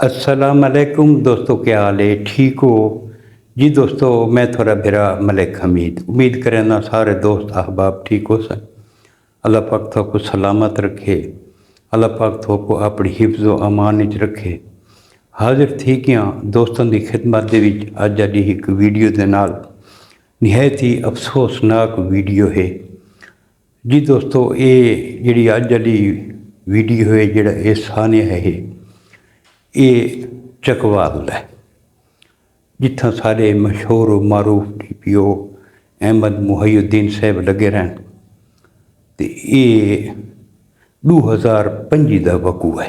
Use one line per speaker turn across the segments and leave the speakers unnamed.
अस्सलाम वालेकुम दोस्तों, क्या हाल है? ठीक हो जी दोस्तों? मैं थोड़ा बिरा मलिक हमीद उम्मीद करना सारे दोस्त अहबाब ठीक हो सन। अल्लाह पाक थोको सलामत रखे, अल्लाह पाक थोको अपनी हिफ्ज़ व अमान च रखे। हाजिर थी गया दोस्तों की खिदमत दे विच अज दी एक वीडियो के नाल। निहायत ही अफसोसनाक वीडियो है जी दोस्तों। ये जी अज वाली वीडियो है, जोड़ा ये सानिया है, ये चकवाल है, जिथा सारे मशहूर मारूफ DPO अहमद मुहैयुद्दीन साहब लगे रहन। तो ये 2025 का वकू है।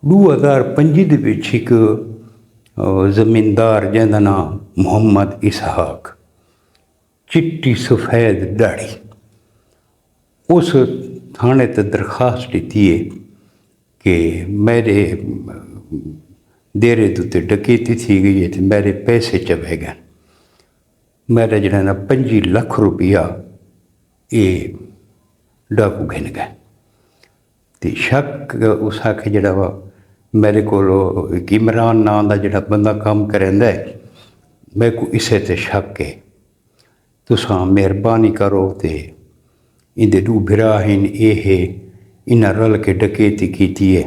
2025 एक जमींदार जिंदा नाम मुहम्मद इसहाक, चिट्टी सफेद दाढ़ी, उस थाने ते दरखास्त दी है कि मेरे देरे उत्ते डकैती थी गई है तो मेरे पैसे चबे गए। मेरा जरा ना 25 लाख रुपया ये डाकू गिन गए। तो शक उस आखे जरा वा मेरे को इमरान नाम का जरा बंदा काम करेंदा है, मेरे को इसे ते शक है, तुसां मेहरबानी करो तो इंदे दू बिरा हैं ये है, इन्हें रल के डकैती की है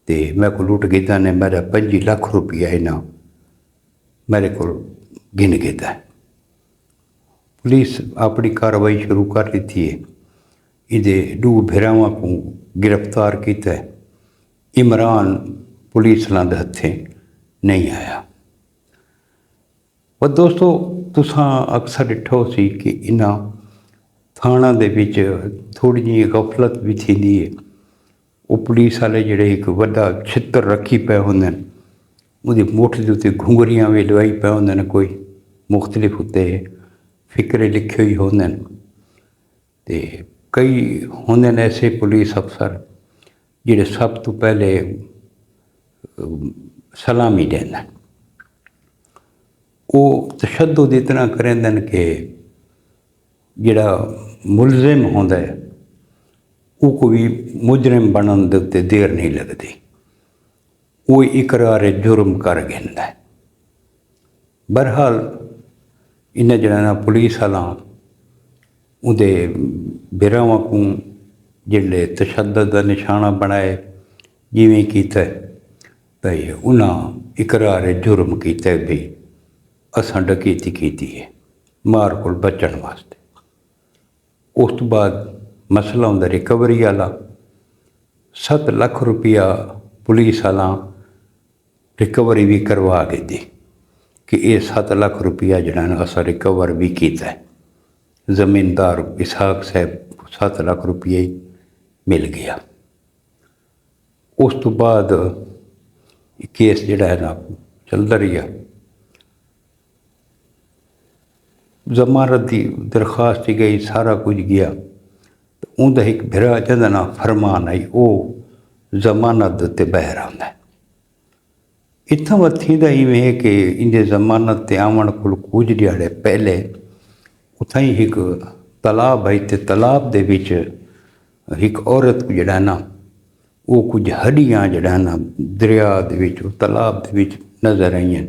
तो मेरे को लुट गया ने मेरा 25 लाख रुपया इन्हें मेरे को गिन गया है। पुलिस अपनी कार्रवाई शुरू कर दी है, इहदे दू बिरावां को गिरफ्तार किया है। इमरान पुलिस दे हत्थे नहीं आया। पर दोस्तों तुसां अक्सर डिठो सी कि इन्हां थाणा दे विच थोड़ी जी गफलत भी थींदी है। वो पुलिस वाले जिहड़े एक वड्डा छित्र रखी पे होंदे ने, उहदी मुठ दे उत्ते घुंघरियां भी लवाई पे होंदे ने, कोई मुख्तलिफ उत्ते फिक्रे लिखे हुए होंदे ने। ते कई होंदे ने ऐसे पुलिस अफसर जिहड़े सब तो पहले सलामी देंदे ने। वो तशद्दुद इतना करेंदे ने कि जिहड़ा मुलजिम होंदा है वो कोई मुजरिम बनने दे उत्ते देर नहीं लगती, वो इकरार जुर्म कर गिनदा है। बहरहाल इन्हें जरा पुलिस वाला उहदे बिरावां को जिहड़े तशद्दुद का निशाना बनाए जिवें कीता भाई उन्हें इकरार जुर्म किया भी असां डकैती की है मार को बचण वास्ते। उस तो बाद मसला होंदा रिकवरी वाला। 7 लाख रुपया पुलिस वाला रिकवरी भी करवा के दी कि ये 7 लाख रुपया जड़ा असां रिकवर भी किया है। जमींदार इसहाक साहब 7 लाख रुपये ही मिल गया। उस तो बाद केस जड़ा है ना चलता रहा। जमानत की दरखास्त गई, सारा कुछ गया, तो उनका एक बिरा जिहदा नाम फरमान आई, वो जमानत उत्ते बहर आंदा है। इत्थों वध थींदा इवें है कि इंदे जमानत ते आवन कोल कुछ दिहाड़े पहले उत्थां ही एक तलाब है, ते तलाब दे विच एक औरत को जड़ा ना वो कुछ हड्डियां जड़ा ना दरिया दे विच तलाब दे विच नज़र आईयां।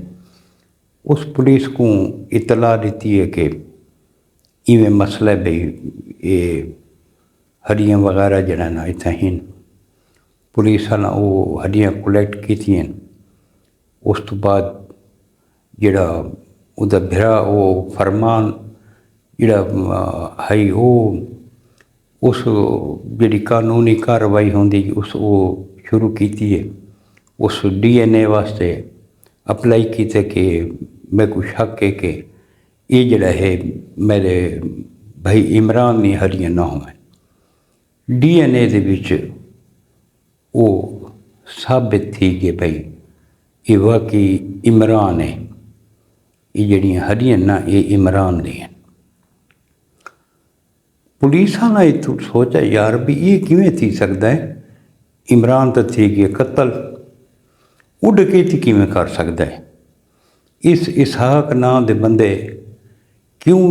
उस पुलिस को इतला दी है कि इवें मसला भाई ये हड्डियां वगैरह जड़ा ना इतना ही। पुलिस वाला वो हड्डियां कलैक्ट कीतियां। उस तो बाद जड़ा उहदा बिरा वो फरमान जड़ा है वो उस जी कानूनी कार्रवाई होंदी उस वो शुरू की है। उस DNA वास्ते अप्लाई किया कि मेरे को शक है कि ये जड़ा है मेरे भाई इमरान दी हड्डियां ना हो। DNA दे विच वो साबित थी कि भाई ये वाकई इमरान है, ये जड़ियाँ हड्डियां ना ये इमरान दी हैं। पुलिस वाला इतों सोचा यार भी ये किवें थी सकता है, इमरान तो थी गया कत्ल, वो डकैती किवें कर सकता है। इस इसहाक नाम दे बंदे क्यों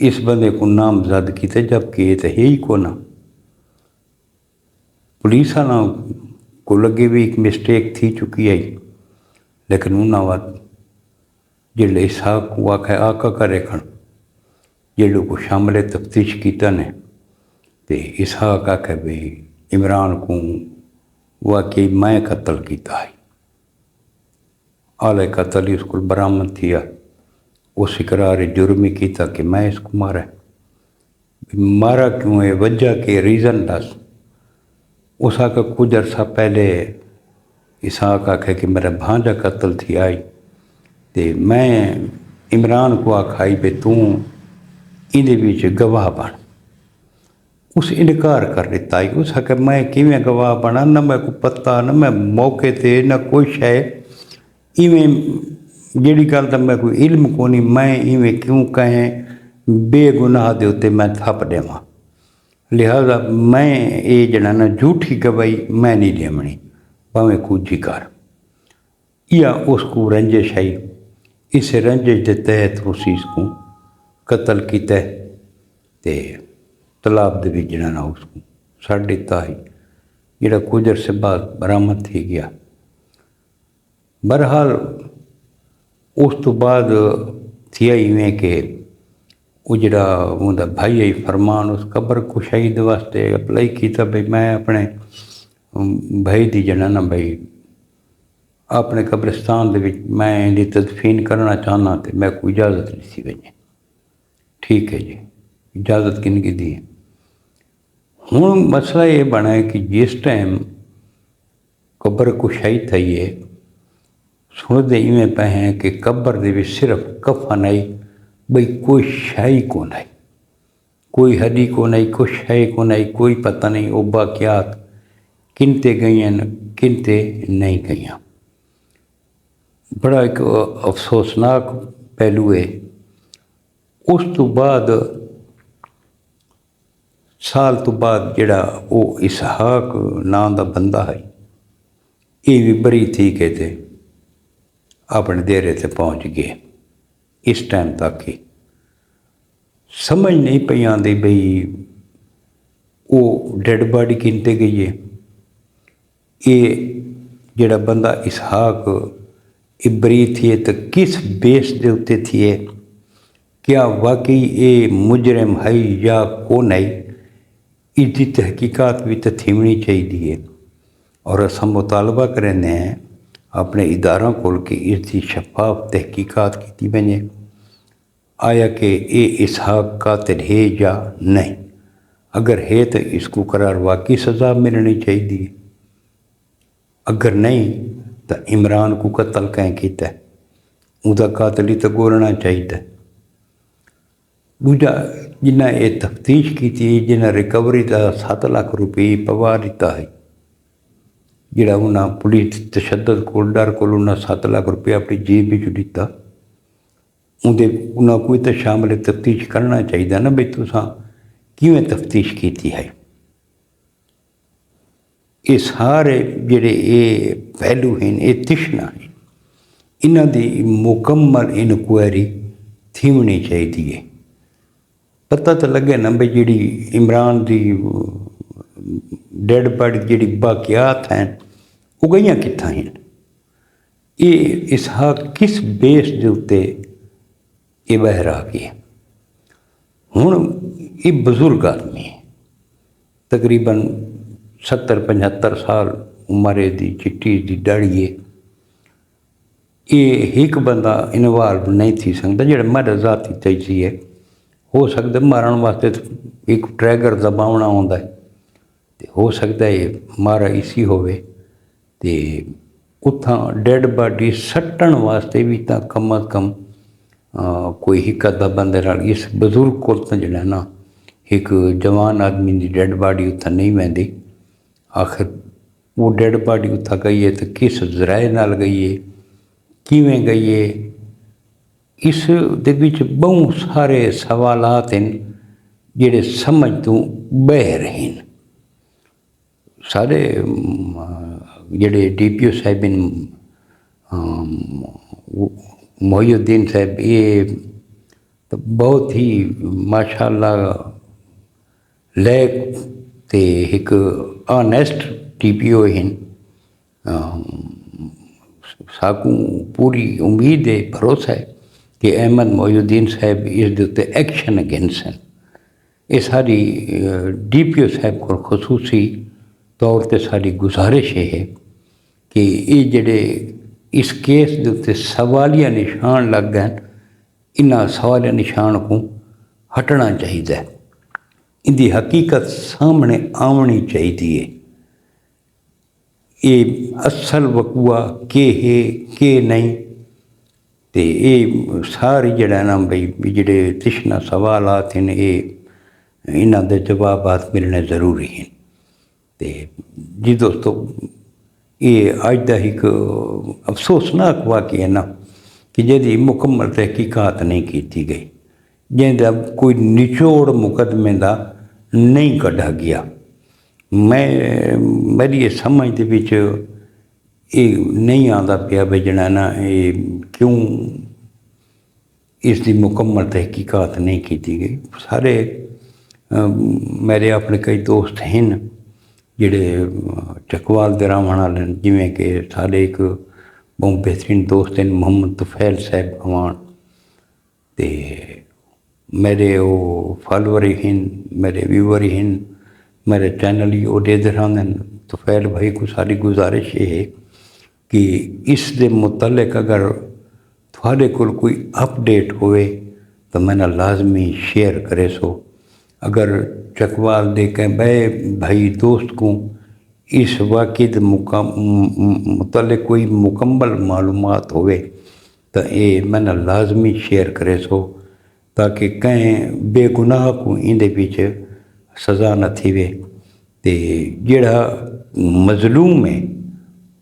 इस बंदे को नामजद किया जबकि ये तो है ही को ना। पुलिस वाला को लगे भी एक मिस्टेक थी चुकी है, लेकिन उन्होंने वक्त जिले इसहाक को आखे आका करे खन जिले को शामिल तफ्तीश किया ने तो इसहाक आखे भी इमरान को वाकई मैं कत्ल किया है। आले कत्ल ही उसको बरामद किया, उस इकरार जुर्मी किया कि मैं इसको मारा। मारा क्यों है, वजह के रीज़न दस। उस आका कुछ अरसा पहले इसहाक आखे कि मेरा भांजा कत्ल थी आई तो मैं इमरान को आखाई भी तू इहदे विच गवाह बन। उस इनकार कर दिता ही। उस आखे मैं किवें गवाह बना, न मैं को पता न मैं मौके ते न कोई शै इवें जिहड़ी गल दा मैं कोई इल्म कोनी, मैं इवें क्यों कहें बेगुनाह दे उत्ते मैं थप देवां। लिहाजा मैं ये जड़ा ना झूठी गवाही मैं नहीं देवनी, भावें कुछ ही कर। या उसको रंजिश है, इस रंजिश के तहत उस इसको कत्ल किया ते तालाब दे विच जड़ा ना उसको सड़ दिता है, जिहड़ा कुछ अरसे बाद बरामद थी गया। बहरहाल उस तो बाद थिया इवें कि वो जड़ा उनका भाई है फरमान उस कबर कुशाई दे वास्ते अप्लाई किया भाई मैं अपने भाई की जड़ा ना भाई अपने कब्रिस्तान दे विच मैं इहदी तदफीन करना चाहना, तो मैं कोई इजाज़त नहीं सी वजह। ठीक है जी, इजाज़त किन की दी। हुण मसला ये बना है कि जिस टाइम कबर कुशाई थी है, सुनते इवें पे हैं कि कबर दे विच सिर्फ कफन आई, बई कोई शाही को नहीं, कोई हड्डी को नहीं, कोई शाही को नहीं, कोई पता नहीं वो बाकियात किनते गई किनते नहीं गई। बड़ा एक अफसोसनाक पहलू है। उस तो बाद साल तो बाद जड़ा वो इसहाक नाम का बंदा है, ये भी बरी थी के थे अपने डेरे से पहुँच गए। इस टाइम तक ही समझ नहीं पई आती बई वो डेड बॉडी किनते गई है। ये जड़ा बंदा इसहाक इबरी थी तो किस बेस के उत्ते थी है, क्या वाकई ये मुजरम है या को नहीं, इसकी तहकीकात भी तो थीवनी चाहिए। और अस मुतालबा करें हैं अपने इदारों को कि इसकी शफाफ तहकीकात की वजे आया कि ये इसहाक कातिल है या नहीं। अगर है तो इसको करार वाकई सज़ा मिलनी चाहिए, अगर नहीं तो इमरान को कत्ल कैं किया, उसका कातिल ही तो गोलना चाहिए। दूजा जिन्हें ये तफ्तीश की थी, जिन्हें रिकवरी का 7 लाख रुपये पवा दिता है, जिहड़ा उन्हें पुलिस तशद्दद को डर को उन्हें 7 लाख रुपया अपनी जेब में दिता, उन्हें कोई तो शामिल तफ्तीश करना चाहिए ना बई तुसां किवें तफ्तीश की है। ये सारे जिहड़े ये पहलू हैं, ये तिश्ना हैं, इन्हां दी मुकम्मल इनक्वायरी थीवनी चाहिए। पता तो लगे ना बई जिहड़ी इमरान की डेड बॉडी जिहड़ी बाकियात हैं वो गई कित्थां हैं, ये इसहाक किस बेस के उत्ते ये बाहर आ गए। हुण ये बजुर्ग आदमी है, तकरीबन 70-75 साल उम्र दी, चिट्टी दी दाढ़ी है। ये एक बंदा इन्वॉल्व नहीं थी सकता जो मर जाती चाहिए। हो सकता मारण वास्ते एक ट्रैगर दबावना होंदा है, तो हो सकता है मारा इसी होवे, तो उत्थां डेड बॉडी सट्टण वास्ते भी तो कम अज कम कोई एक अद्धा बंदे नाल इस बजुर्ग को जिहड़ा ना एक जवान आदमी की डेड बॉडी उत्थां नहीं वहदी। आखिर वो डेड बॉडी उत्थां गई है तो किस जराए नाल गई है, किवें गई है, इस दे विच बहुत सारे सवालात हैं जिहड़े समझ तो बाहर हैं। सारे जिहड़े DPO साहिब मोहिउद्दीन साहब, ये तो बहुत ही माशाअल्लाह लैक ते एक ऑनेस्ट DPO हैं। साकू पूरी उम्मीद है, भरोसा है कि अहमद मोइनुद्दीन साहब इस दे उत्ते एक्शन अगेंस्ट ये सारी DPO साहब को खसूसी तौर पर सारी गुजारिश है कि ये जड़े इस केस के उत्ते सवालिया निशान लग गए, इन्हां सवालिया निशान को हटना चाहिए, इनकी हकीकत सामने आनी चाहिए। ये असल वकूआ के है के नहीं, तो ये सारी जड़ा ना भाई जड़े तिश्ना सवालात हैं ये इन्हां दे जवाबात मिलने ज़रूरी हैं। तो जी दोस्तों, ये अज का एक अफसोसनाक वाक़या ना कि जिहदी मुकम्मल तहकीकात नहीं की गई, जिहदा कोई निचोड़ मुकदमे का नहीं कढ़ा गया। मेरी ये समझ दे विच ये नहीं आता पिया भी जना ना ये क्यों इसकी मुकम्मल तहकीकात नहीं की गई। सारे मेरे अपने कई दोस्त हैं जिहड़े चकवाल दे रहण वाले, जिवें कि सारे एक बहुत बेहतरीन दोस्त हैं मोहम्मद तुफैल साहब अवान, ते मेरे वो फॉलोअर हैं, मेरे व्यूअर हैं, मेरे चैनल ही वो देखते रहंदे। तुफैल भाई को सारी गुजारिश ये है कि इस दे मुतल्लिक अगर थोड़े को कोई अपडेट होवे तो मैंने लाजमी शेयर करे सो। अगर चकवाल दे के भाई दोस्त को इस वाक़े के मुतल्लिक कोई मुकम्मल मालूमात होवे तो ये मैंने लाजमी शेयर करे सो, ताकि कहीं बेगुनाह को इंदे पीछे सज़ा न थीवे, ते जिहड़ा मज़लूम है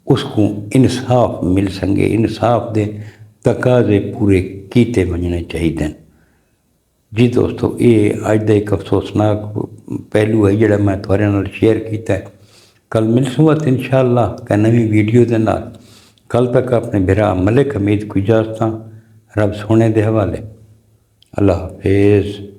उसको इंसाफ मिल सके। इंसाफ दे तकाजे पूरे कीते वजने चाहिए। जी दोस्तों, ये अज का एक अफसोसनाक पहलू है जिहड़ा मैं तुहाडे नाल शेयर किया है। कल मिलसूँगा इंशाअल्लाह कै नवी वीडियो के नाल। कल तक अपने भरा मलिक हमीद को इजाज़त, रब सोने के हवाले। अल्लाह हाफिज़।